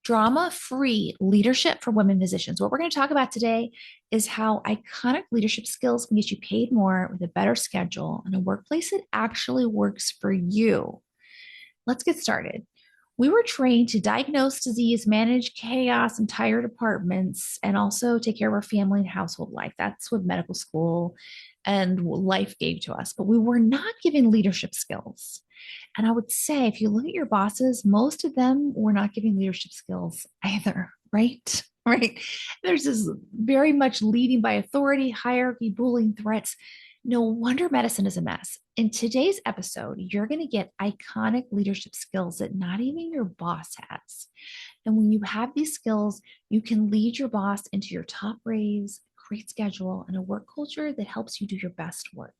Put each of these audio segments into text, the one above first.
Drama-free leadership for women physicians. What we're going to talk about today is how iconic leadership skills can get you paid more with a better schedule and a workplace that actually works for you. Let's get started. We were trained to diagnose disease, manage chaos in entire departments, and also take care of our family and household life. That's what medical school and life gave to us. But we were not given leadership skills. And I would say, if you look at your bosses, most of them were not giving leadership skills either, right? Right. There's this very much leading by authority, hierarchy, bullying, threats. No wonder medicine is a mess. In today's episode, you're going to get iconic leadership skills that not even your boss has. And when you have these skills, you can lead your boss into your top raise, great schedule, and a work culture that helps you do your best work.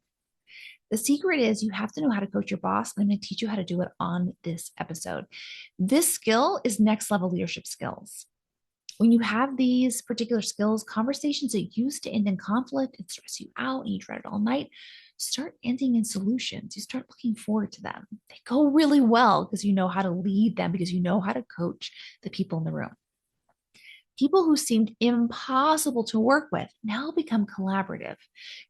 The secret is you have to know how to coach your boss. And I'm going to teach you how to do it on this episode. This skill is next level leadership skills. When you have these particular skills, conversations that used to end in conflict and stress you out and you dread it all night, start ending in solutions. You start looking forward to them. They go really well because you know how to lead them, because you know how to coach the people in the room. People who seemed impossible to work with now become collaborative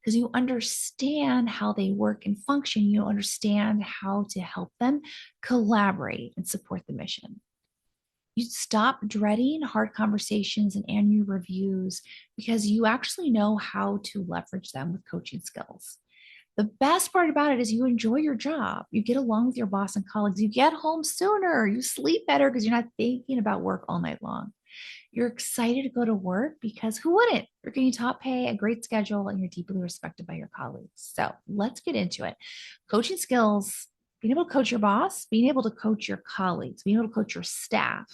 because you understand how they work and function. You understand how to help them collaborate and support the mission. You stop dreading hard conversations and annual reviews because you actually know how to leverage them with coaching skills. The best part about it is you enjoy your job. You get along with your boss and colleagues. You get home sooner. You sleep better because you're not thinking about work all night long. You're excited to go to work because who wouldn't? You're getting top pay, a great schedule, and you're deeply respected by your colleagues. So let's get into it. Coaching skills, being able to coach your boss, being able to coach your colleagues, being able to coach your staff.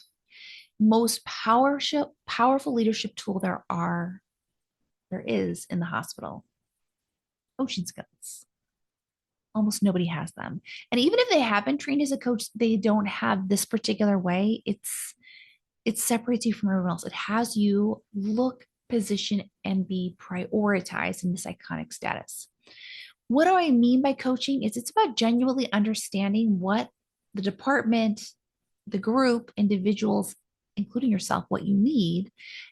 Most powerful leadership tool there is in the hospital. Coaching skills. Almost nobody has them. And even if they have been trained as a coach, they don't have this particular way. It separates you from everyone else. It has you look, position, and be prioritized in this iconic status. What do I mean by coaching? It's about genuinely understanding what the department, the group, individuals, including yourself, what you need,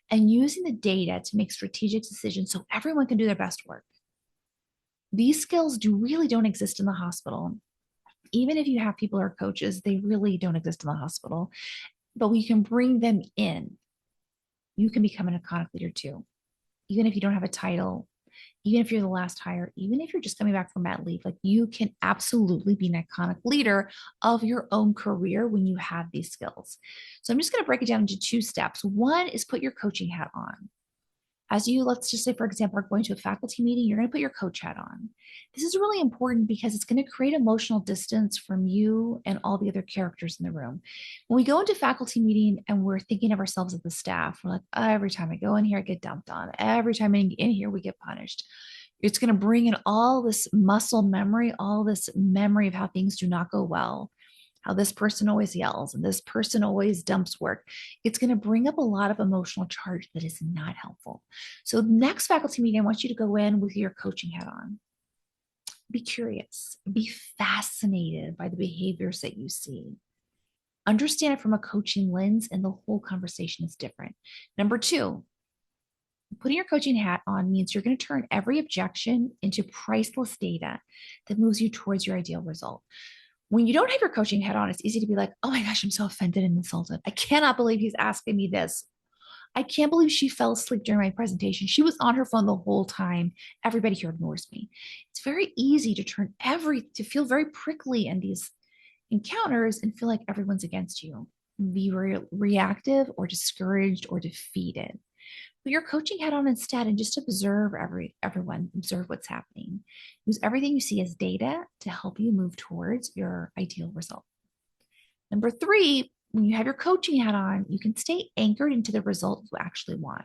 and using the data to make strategic decisions so everyone can do their best work. These skills really don't exist in the hospital. Even if you have people who are coaches, they really don't exist in the hospital. But we can bring them in. You can become an iconic leader too. Even if you don't have a title, even if you're the last hire, even if you're just coming back from mat leave, like you can absolutely be an iconic leader of your own career when you have these skills. So I'm just going to break it down into two steps. One is put your coaching hat on. As you, let's just say, for example, are going to a faculty meeting, you're going to put your coach hat on. This is really important because it's going to create emotional distance from you and all the other characters in the room. When we go into faculty meeting and we're thinking of ourselves as the staff, we're like, oh, every time I go in here, I get dumped on. Every time in here, we get punished. It's going to bring in all this muscle memory, all this memory of how things do not go well, how this person always yells and this person always dumps work. It's going to bring up a lot of emotional charge that is not helpful. So next faculty meeting, I want you to go in with your coaching hat on. Be curious, be fascinated by the behaviors that you see. Understand it from a coaching lens, and the whole conversation is different. Number two, putting your coaching hat on means you're going to turn every objection into priceless data that moves you towards your ideal result. When you don't have your coaching hat on, it's easy to be like, oh my gosh, I'm so offended and insulted. I cannot believe he's asking me this. I can't believe she fell asleep during my presentation. She was on her phone the whole time. Everybody here ignores me. It's very easy to to feel very prickly in these encounters and feel like everyone's against you. Be reactive or discouraged or defeated. Put your coaching hat on instead and just observe everyone, observe what's happening. Use everything you see as data to help you move towards your ideal result. Number three, when you have your coaching hat on, you can stay anchored into the result you actually want.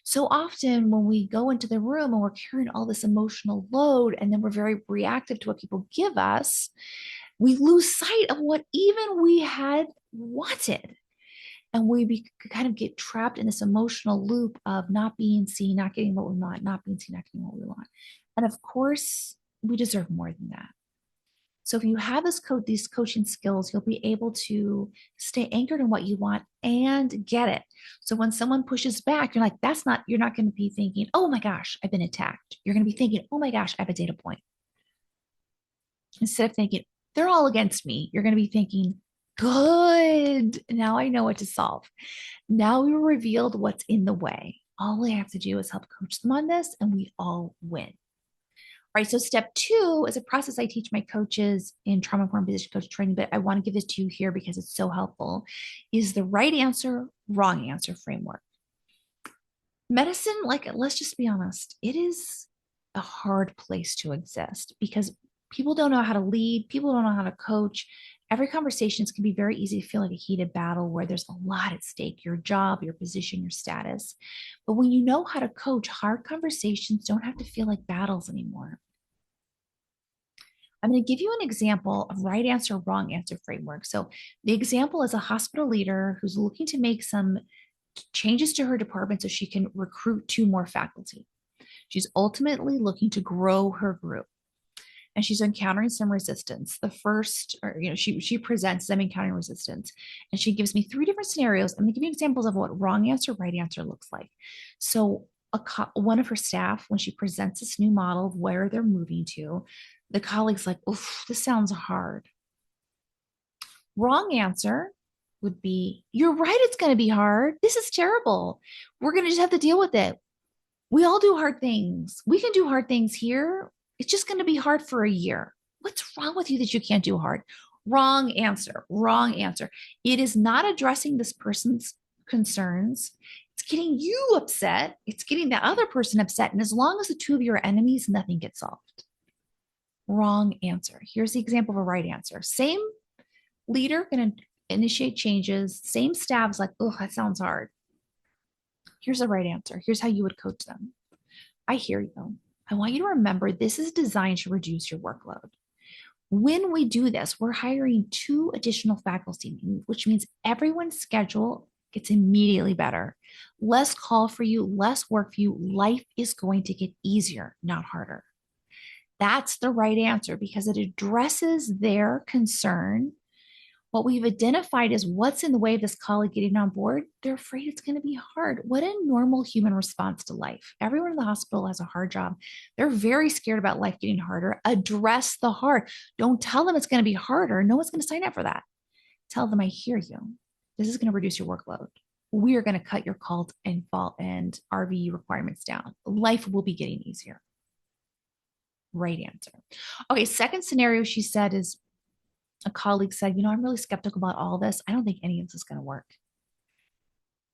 So often when we go into the room and we're carrying all this emotional load and then we're very reactive to what people give us, we lose sight of what even we had wanted. And kind of get trapped in this emotional loop of not being seen, not getting what we want, not being seen, not getting what we want. And of course, we deserve more than that. So if you have these coaching skills, you'll be able to stay anchored in what you want and get it. So when someone pushes back, you're like, you're not going to be thinking, oh my gosh, I've been attacked. You're going to be thinking, oh my gosh, I have a data point. Instead of thinking, they're all against me, you're going to be thinking, good. Now I know what to solve. Now we revealed what's in the way. All I have to do is help coach them on this, and we all win. Right. So step two is a process I teach my coaches in trauma-informed position coach training, but I want to give this to you here because it's so helpful, is the right answer, wrong answer framework. Medicine, like, let's just be honest, it is a hard place to exist because people don't know how to lead, people don't know how to coach. Every conversation can be very easy to feel like a heated battle where there's a lot at stake, your job, your position, your status. But when you know how to coach, hard conversations don't have to feel like battles anymore. I'm going to give you an example of right answer, wrong answer framework. So the example is a hospital leader who's looking to make some changes to her department so she can recruit 2 more faculty. She's ultimately looking to grow her group, and she's encountering some resistance. The first, or she presents them encountering resistance, and she gives me 3 different scenarios. I'm going to give you examples of what wrong answer, right answer looks like. So one of her staff, when she presents this new model of where they're moving to, the colleague's like, oof, this sounds hard. Wrong answer would be, you're right, it's going to be hard. This is terrible. We're going to just have to deal with it. We all do hard things. We can do hard things here. It's just going to be hard for a year. What's wrong with you that you can't do hard? Wrong answer. Wrong answer. It is not addressing this person's concerns. It's getting you upset. It's getting the other person upset. And as long as the 2 of you are enemies, nothing gets solved. Wrong answer. Here's the example of a right answer. Same leader going to initiate changes. Same staff's like, oh, that sounds hard. Here's the right answer. Here's how you would coach them. I hear you. I want you to remember this is designed to reduce your workload. When we do this, we're hiring 2 additional faculty, which means everyone's schedule gets immediately better. Less call for you, less work for you. Life is going to get easier, not harder. That's the right answer because it addresses their concern. What we've identified is what's in the way of this colleague getting on board. They're afraid it's going to be hard. What a normal human response to life. Everyone in the hospital has a hard job. They're very scared about life getting harder. Address the hard. Don't tell them it's going to be harder. No one's going to sign up for that. Tell them, I hear you. This is going to reduce your workload. We are going to cut your call and RVU requirements down. Life will be getting easier. Right answer. Okay, second scenario she said is a colleague said, I'm really skeptical about all this. I don't think any of this is going to work.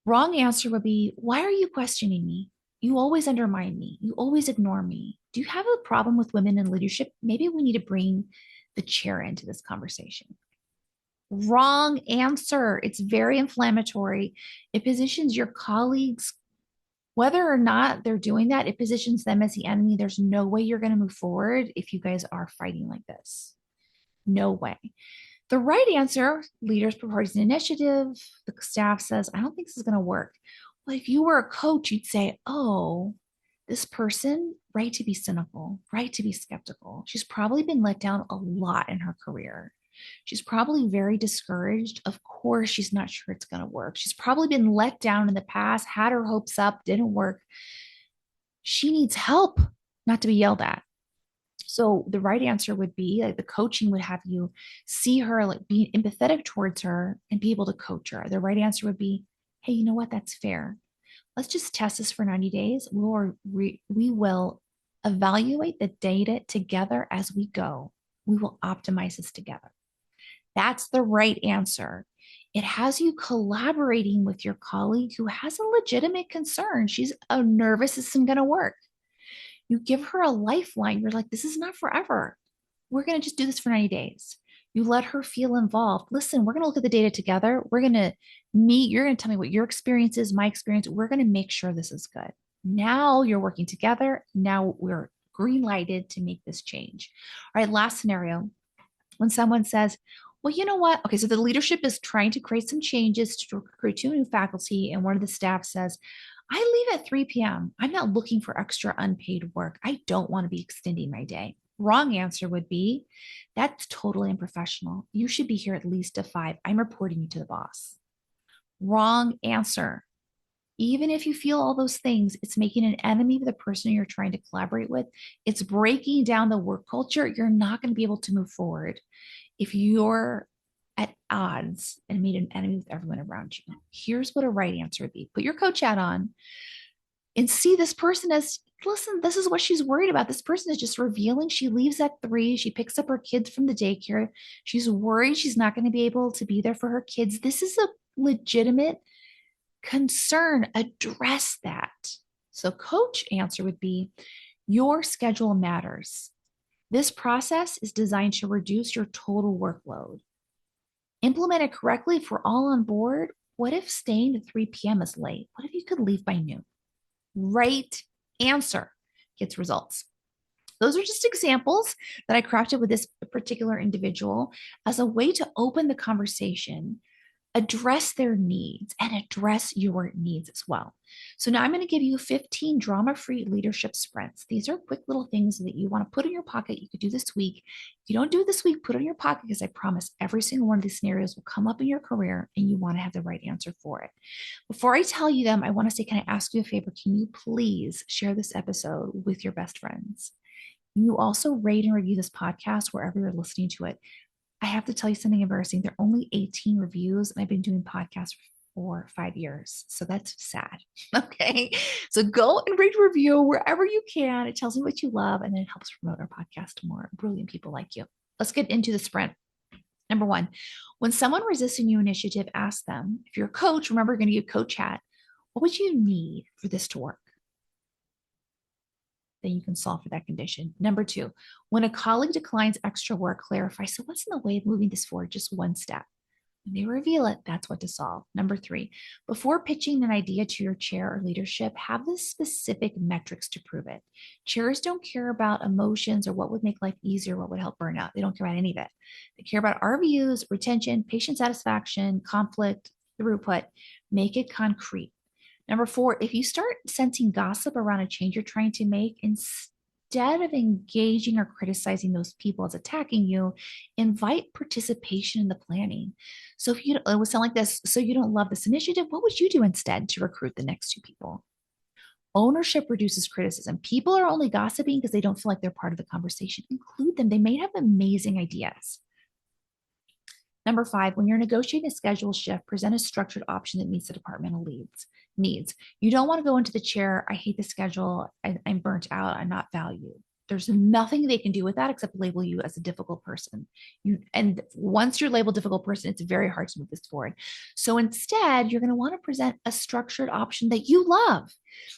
Wrong answer would be, why are you questioning me? You always undermine me. You always ignore me. Do you have a problem with women in leadership? Maybe we need to bring the chair into this conversation. Wrong answer. It's very inflammatory. It positions your colleagues, whether or not they're doing that, it positions them as the enemy. There's no way you're going to move forward if you guys are fighting like this. No way. The right answer, leaders propose an initiative. The staff says, I don't think this is going to work. Well, if you were a coach, you'd say, oh, this person, right to be cynical, right to be skeptical. She's probably been let down a lot in her career. She's probably very discouraged. Of course, she's not sure it's going to work. She's probably been let down in the past, had her hopes up, didn't work. She needs help, not to be yelled at. So the right answer would be like the coaching would have you see her, like being empathetic towards her and be able to coach her. The right answer would be, hey, you know what? That's fair. Let's just test this for 90 days. We will evaluate the data together as we go. We will optimize this together. That's the right answer. It has you collaborating with your colleague who has a legitimate concern. She's nervous this isn't going to work. You give her a lifeline. You're like, this is not forever. We're going to just do this for 90 days. You let her feel involved. Listen, we're going to look at the data together. We're going to meet. You're going to tell me what your experience is, my experience. We're going to make sure this is good. Now you're working together. Now we're green lighted to make this change. All right, last scenario. When someone says, well, you know what? Okay, so the leadership is trying to create some changes to recruit 2 new faculty. And one of the staff says, I leave at 3 p.m. I'm not looking for extra unpaid work. I don't want to be extending my day. Wrong answer would be, that's totally unprofessional. You should be here at least to 5. I'm reporting you to the boss. Wrong answer. Even if you feel all those things, it's making an enemy of the person you're trying to collaborate with. It's breaking down the work culture. You're not going to be able to move forward if you're at odds and made an enemy with everyone around you. Here's what a right answer would be. Put your coach hat on and see this person as, listen, this is what she's worried about. This person is just revealing she leaves at 3. She picks up her kids from the daycare. She's worried she's not going to be able to be there for her kids. This is a legitimate concern. Address that. So coach answer would be, your schedule matters. This process is designed to reduce your total workload. Implement it correctly if we're all on board. What if staying to 3 p.m. is late? What if you could leave by noon? Right answer gets results. Those are just examples that I crafted with this particular individual as a way to open the conversation, address their needs, and address your needs as well. So now I'm going to give you 15 drama-free leadership sprints. These are quick little things that you want to put in your pocket. You could do this week. If you don't do it this week, put it in your pocket, because I promise every single one of these scenarios will come up in your career and you want to have the right answer for it. Before I tell you them, I want to say, can I ask you a favor? Can you please share this episode with your best friends? You also rate and review this podcast wherever you're listening to it. I have to tell you something embarrassing. There are only 18 reviews, and I've been doing podcasts for 5 years. So that's sad. Okay. So go and rate review wherever you can. It tells me what you love, and it helps promote our podcast to more brilliant people like you. Let's get into the sprint. Number 1, when someone resists a new initiative, ask them, if you're a coach, remember, you're going to give coach chat, what would you need for this to work? Then you can solve for that condition. Number 2, when a colleague declines extra work, clarify, so what's in the way of moving this forward just one step? When they reveal it, that's what to solve. Number 3, before pitching an idea to your chair or leadership, have the specific metrics to prove it. Chairs don't care about emotions or what would make life easier, what would help burnout. They don't care about any of it. They care about RVUs, retention, patient satisfaction, conflict, throughput. Make it concrete. Number 4, if you start sensing gossip around a change you're trying to make, instead of engaging or criticizing those people as attacking you, invite participation in the planning. So if it would sound like this, so you don't love this initiative, what would you do instead to recruit the next 2 people? Ownership reduces criticism. People are only gossiping because they don't feel like they're part of the conversation. Include them. They may have amazing ideas. Number 5, when you're negotiating a schedule shift, present a structured option that meets the departmental needs. You don't want to go into the chair, I hate the schedule, I'm burnt out, I'm not valued. There's nothing they can do with that except label you as a difficult person. And once you're labeled difficult person, it's very hard to move this forward. So instead, you're going to want to present a structured option that you love.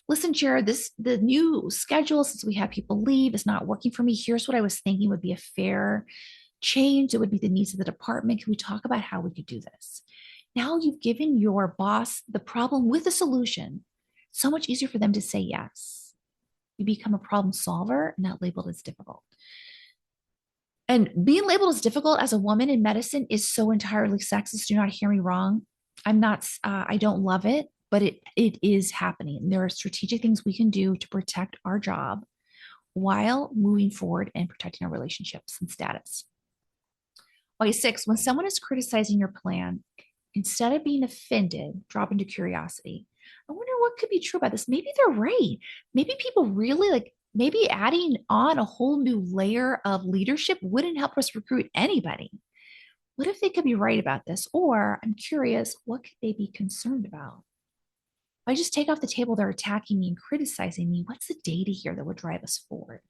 Listen, chair, the new schedule, since we have people leave, is not working for me. Here's what I was thinking would be a fair change. It would be the needs of the department. Can we talk about how we could do this? Now you've given your boss the problem with a solution. So much easier for them to say yes. You become a problem solver, not labeled as difficult. And being labeled as difficult as a woman in medicine is so entirely sexist. Do not hear me wrong. I don't love it, but it is happening. There are strategic things we can do to protect our job while moving forward and protecting our relationships and status. Okay, 6, when someone is criticizing your plan, instead of being offended, drop into curiosity. I wonder what could be true about this. Maybe they're right. Maybe people really maybe adding on a whole new layer of leadership wouldn't help us recruit anybody. What if they could be right about this? Or I'm curious, what could they be concerned about? If I just take off the table, they're attacking me and criticizing me. What's the data here that would drive us forward?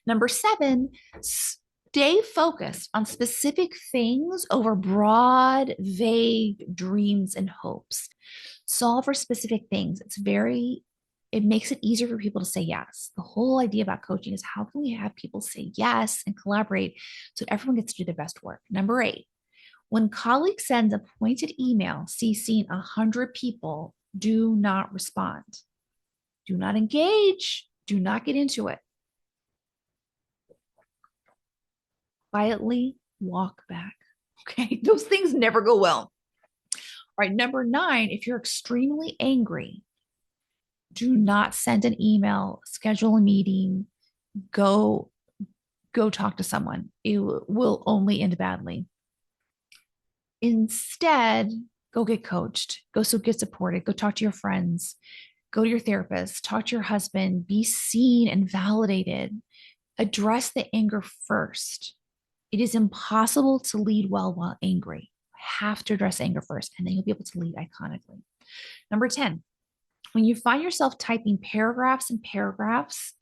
Number 7, stay focused on specific things over broad, vague dreams and hopes. Solve for specific things. It makes it easier for people to say yes. The whole idea about coaching is how can we have people say yes and collaborate so everyone gets to do their best work. Number 8, when colleagues send a pointed email CCing 100 people, do not respond. Do not engage. Do not get into it. Quietly walk back. Okay. Those things never go well. All right. Number 9, if you're extremely angry, do not send an email, schedule a meeting, go go talk to someone. It will only end badly. Instead, go get coached, go so get supported, go talk to your friends, go to your therapist, talk to your husband, be seen and validated. Address the anger first. It is impossible to lead well while angry. You have to address anger first, and then you'll be able to lead iconically. Number 10, when you find yourself typing paragraphs and paragraphs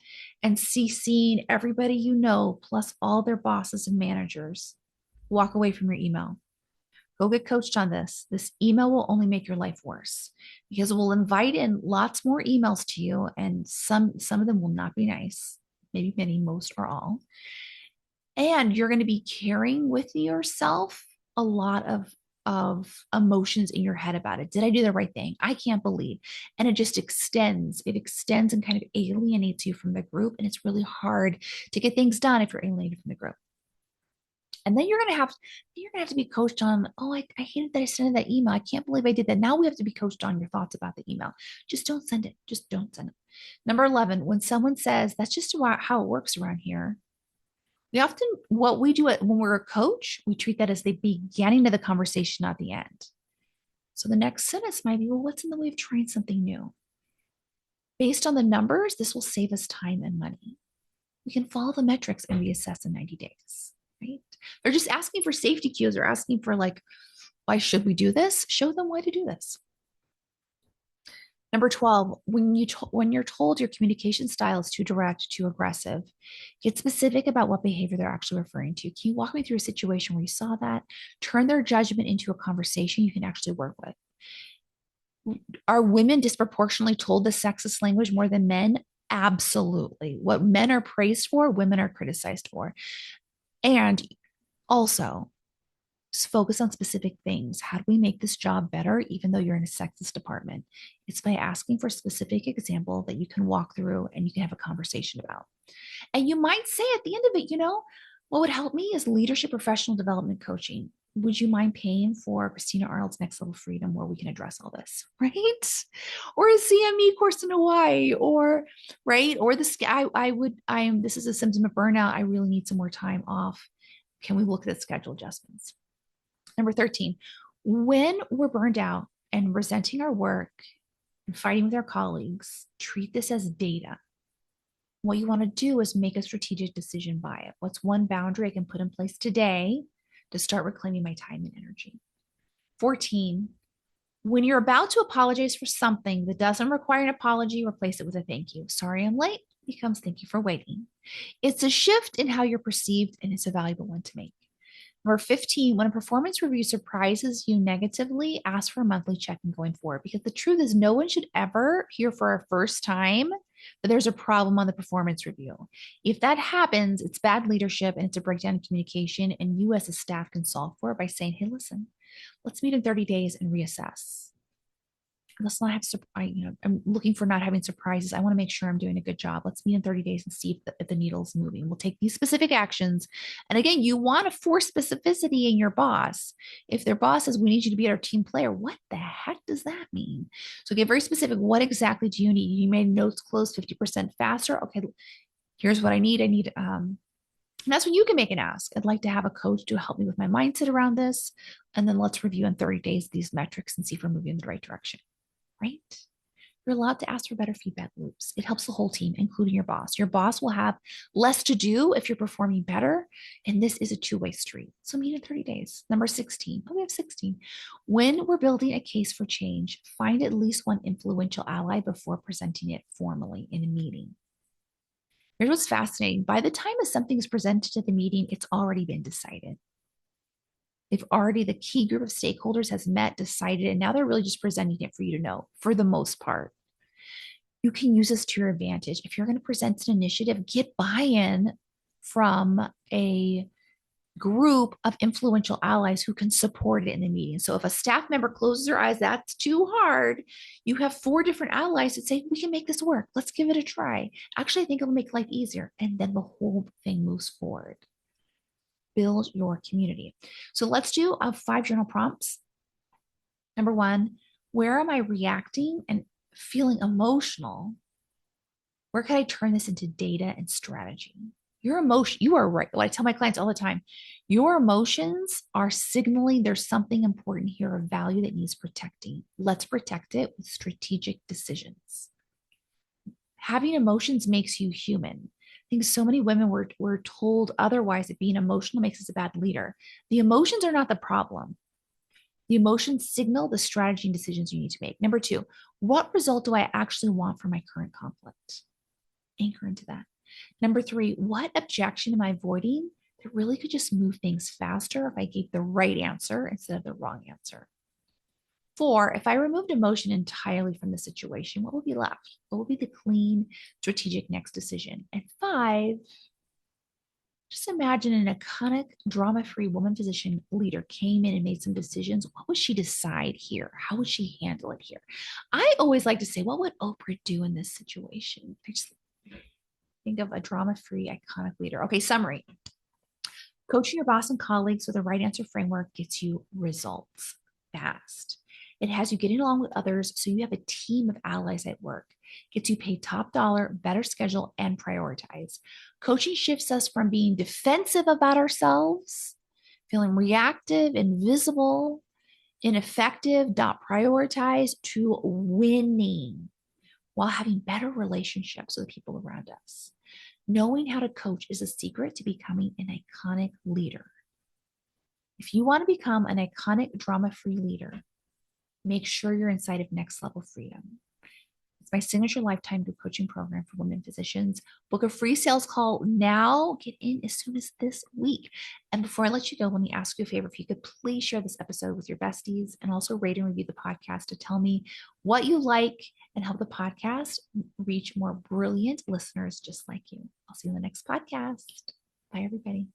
and CCing everybody you know, plus all their bosses and managers, walk away from your email. Go get coached on this. This email will only make your life worse because it will invite in lots more emails to you, and some of them will not be nice, maybe many, most, or all. And you're going to be carrying with yourself a lot of emotions in your head about it. Did I do the right thing? I can't believe. And it just extends. It extends and kind of alienates you from the group. And it's really hard to get things done if you're alienated from the group. And then you're gonna have to be coached on, oh, I hated that I sent that email. I can't believe I did that. Now we have to be coached on your thoughts about the email. Just don't send it. Just don't send it. Number 11, when someone says that's just how it works around here, we often, what we do when we're a coach, we treat that as the beginning of the conversation, not the end. So the next sentence might be, well, what's in the way of trying something new? Based on the numbers, this will save us time and money. We can follow the metrics and reassess in 90 days, right? They're just asking for safety cues. They're asking for like, why should we do this? Show them why to do this. Number 12, when you're told your communication style is too direct, too aggressive, get specific about what behavior they're actually referring to. Can you walk me through a situation where you saw that? Turn their judgment into a conversation you can actually work with. Are women disproportionately told the sexist language more than men? Absolutely. What men are praised for, women are criticized for. And also, focus on specific things. How do we make this job better, even though you're in a sexist department? It's by asking for a specific example that you can walk through and you can have a conversation about. And you might say at the end of it, what would help me is leadership professional development coaching. Would you mind paying for Christina Arnold's Next Level Freedom, where we can address all this, right? Or a CME course in Hawaii, or right? Or this is a symptom of burnout. I really need some more time off. Can we look at schedule adjustments? Number 13, when we're burned out and resenting our work and fighting with our colleagues, treat this as data. What you want to do is make a strategic decision by it. What's one boundary I can put in place today to start reclaiming my time and energy? 14, when you're about to apologize for something that doesn't require an apology, replace it with a thank you. Sorry I'm late becomes thank you for waiting. It's a shift in how you're perceived, and it's a valuable one to make. Number 15, when a performance review surprises you negatively, ask for a monthly check-in going forward, because the truth is no one should ever hear for our first time that there's a problem on the performance review. If that happens, it's bad leadership and it's a breakdown in communication, and you as a staff can solve for it by saying, hey, listen, let's meet in 30 days and reassess. Let's not have, I'm looking for not having surprises. I want to make sure I'm doing a good job. Let's meet in 30 days and see if the needle's moving. We'll take these specific actions. And again, you want to force specificity in your boss. If their boss says, we need you to be our team player, what the heck does that mean? So get very specific. What exactly do you need? You made notes close 50% faster. Okay, here's what I need. And that's when you can make an ask. I'd like to have a coach to help me with my mindset around this. And then let's review in 30 days these metrics and see if we're moving in the right direction. Right? You're allowed to ask for better feedback loops. It helps the whole team, including your boss. Your boss will have less to do if you're performing better. And this is a two-way street. So meet in 30 days. Number 16. Oh, we have 16. When we're building a case for change, find at least one influential ally before presenting it formally in a meeting. Here's what's fascinating. By the time something is presented at the meeting, it's already been decided. The key group of stakeholders has met, decided, and now they're really just presenting it for you to know, for the most part. You can use this to your advantage. If you're going to present an initiative, get buy-in from a group of influential allies who can support it in the meeting. So if a staff member closes their eyes, that's too hard. You have 4 different allies that say, we can make this work. Let's give it a try. Actually, I think it'll make life easier. And then the whole thing moves forward. Build your community. So let's do 5 journal prompts. Number 1, where am I reacting and feeling emotional? Where can I turn this into data and strategy? Your emotion, you are right. What I tell my clients all the time, your emotions are signaling there's something important here, a value that needs protecting. Let's protect it with strategic decisions. Having emotions makes you human. I think so many women were told otherwise, that being emotional makes us a bad leader. The emotions are not the problem. The emotions signal the strategy and decisions you need to make. Number two, what result do I actually want from my current conflict? Anchor into that. Number three, what objection am I avoiding that really could just move things faster if I gave the right answer instead of the wrong answer? Four, if I removed emotion entirely from the situation, what will be left? What will be the clean, strategic next decision? And five, just imagine an iconic, drama free woman physician leader came in and made some decisions. What would she decide here? How would she handle it here? I always like to say, what would Oprah do in this situation? I just think of a drama free, iconic leader. Okay, summary. Coaching your boss and colleagues with a right answer framework gets you results fast. It has you getting along with others so you have a team of allies at work. Gets you paid top dollar, better schedule, and prioritize. Coaching shifts us from being defensive about ourselves, feeling reactive, invisible, ineffective, not prioritized, to winning while having better relationships with the people around us. Knowing how to coach is a secret to becoming an iconic leader. If you want to become an iconic drama-free leader, make sure you're inside of Next Level Freedom. It's my signature lifetime group coaching program for women physicians. Book a free sales call now. Get in as soon as this week. And before I let you go, let me ask you a favor. If you could please share this episode with your besties and also rate and review the podcast to tell me what you like and help the podcast reach more brilliant listeners just like you. I'll see you in the next podcast. Bye, everybody.